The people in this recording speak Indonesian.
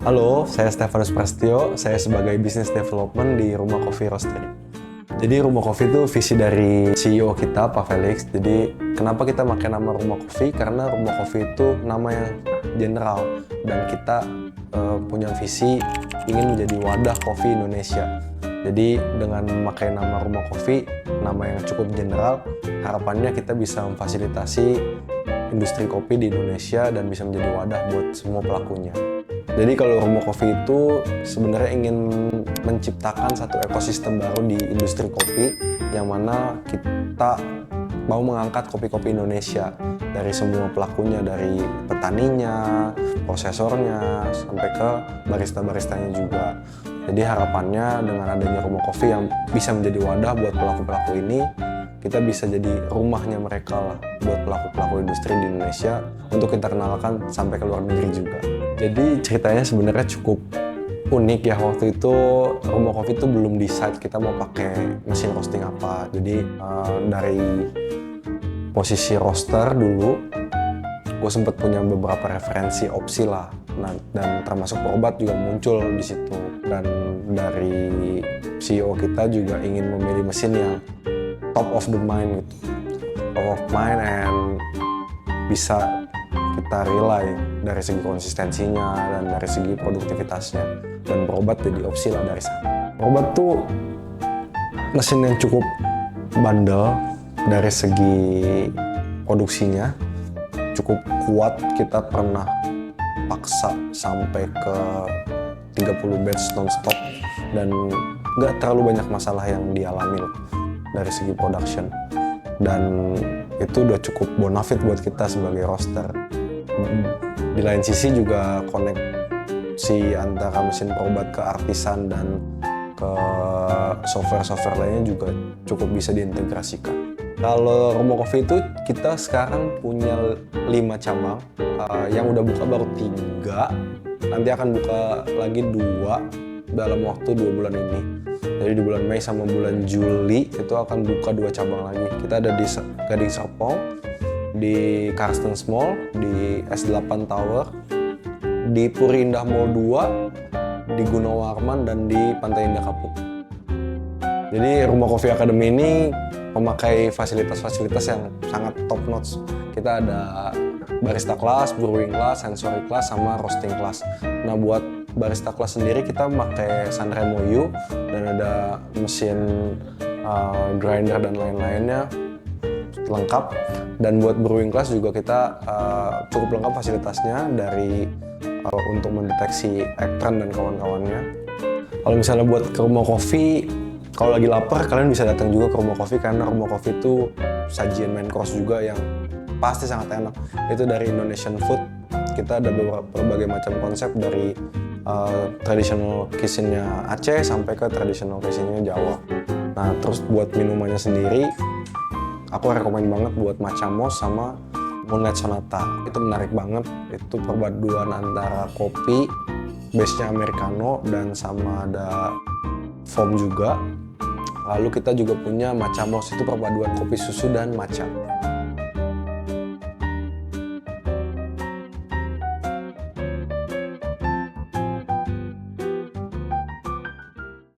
Halo, saya Stefanus Prastio. Saya sebagai Business Development di Rumah Kopi Roastery. Jadi Rumah Kopi itu visi dari CEO kita, Pak Felix. Jadi kenapa kita pakai nama Rumah Kopi? Karena Rumah Kopi itu nama yang general. Dan kita punya visi ingin menjadi wadah kopi Indonesia. Jadi dengan memakai nama Rumah Kopi, nama yang cukup general, harapannya kita bisa memfasilitasi industri kopi di Indonesia dan bisa menjadi wadah buat semua pelakunya. Jadi kalau Rumah Kopi itu sebenarnya ingin menciptakan satu ekosistem baru di industri kopi yang mana kita mau mengangkat kopi-kopi Indonesia dari semua pelakunya, dari petaninya, prosesornya, sampai ke barista-baristanya juga. Jadi harapannya dengan adanya Rumah Kopi yang bisa menjadi wadah buat pelaku-pelaku ini, kita bisa jadi rumahnya mereka lah buat pelaku-pelaku industri di Indonesia untuk kita kenalkan sampai ke luar negeri juga. Jadi ceritanya sebenarnya cukup unik ya. Waktu itu Rumah Kopi itu belum decide kita mau pakai mesin roasting apa. Jadi dari posisi roaster dulu, gue sempat punya beberapa referensi opsi lah. Nah, dan termasuk Probat juga muncul di situ. Dan dari CEO kita juga ingin memilih mesin yang top of the mind gitu. Top of mind and bisa kita rely dari segi konsistensinya dan dari segi produktivitasnya. Dan Probat jadi opsi lah dari sana. Probat tuh mesin yang cukup bandel dari segi produksinya, cukup kuat. Kita pernah paksa sampai ke 30 batch non-stop dan nggak terlalu banyak masalah yang dialami dari segi production. Dan itu udah cukup bonafit buat kita sebagai roaster. Di lain sisi juga koneksi antara mesin Probat ke artisan dan ke software-software lainnya juga cukup bisa diintegrasikan. Kalau Rumah Kopi itu kita sekarang punya 5 cabang, yang udah buka baru 3, nanti akan buka lagi 2 dalam waktu 2 bulan ini. Jadi di bulan Mei sama bulan Juli itu akan buka 2 cabang lagi. Kita ada di Gading Serpong, di Karstens Mall, di S8 Tower, di Puri Indah Mall 2, di Gunawarman, dan di Pantai Indah Kapuk. Jadi Rumah Kopi Academy ini memakai fasilitas-fasilitas yang sangat top notch. Kita ada barista class, brewing class, sensory class, sama roasting class. Nah, buat barista class sendiri kita pakai Sanremo U dan ada mesin grinder dan lain-lainnya lengkap. Dan buat brewing class juga kita cukup lengkap fasilitasnya dari untuk mendeteksi Actran dan kawan-kawannya. Kalau misalnya buat ke Rumah Kopi, kalau lagi lapar kalian bisa datang juga ke Rumah Kopi karena Rumah Kopi itu sajian main course juga yang pasti sangat enak. Itu dari Indonesian food. Kita ada berbagai macam konsep dari traditional cuisine-nya Aceh sampai ke traditional cuisine-nya Jawa. Nah, terus buat minumannya sendiri, aku rekomen banget buat Matcha Moss sama Moonlight Sonata. Itu menarik banget. Itu perpaduan antara kopi, base-nya Americano, dan sama ada foam juga. Lalu kita juga punya Matcha Moss, itu perpaduan kopi susu dan matcha.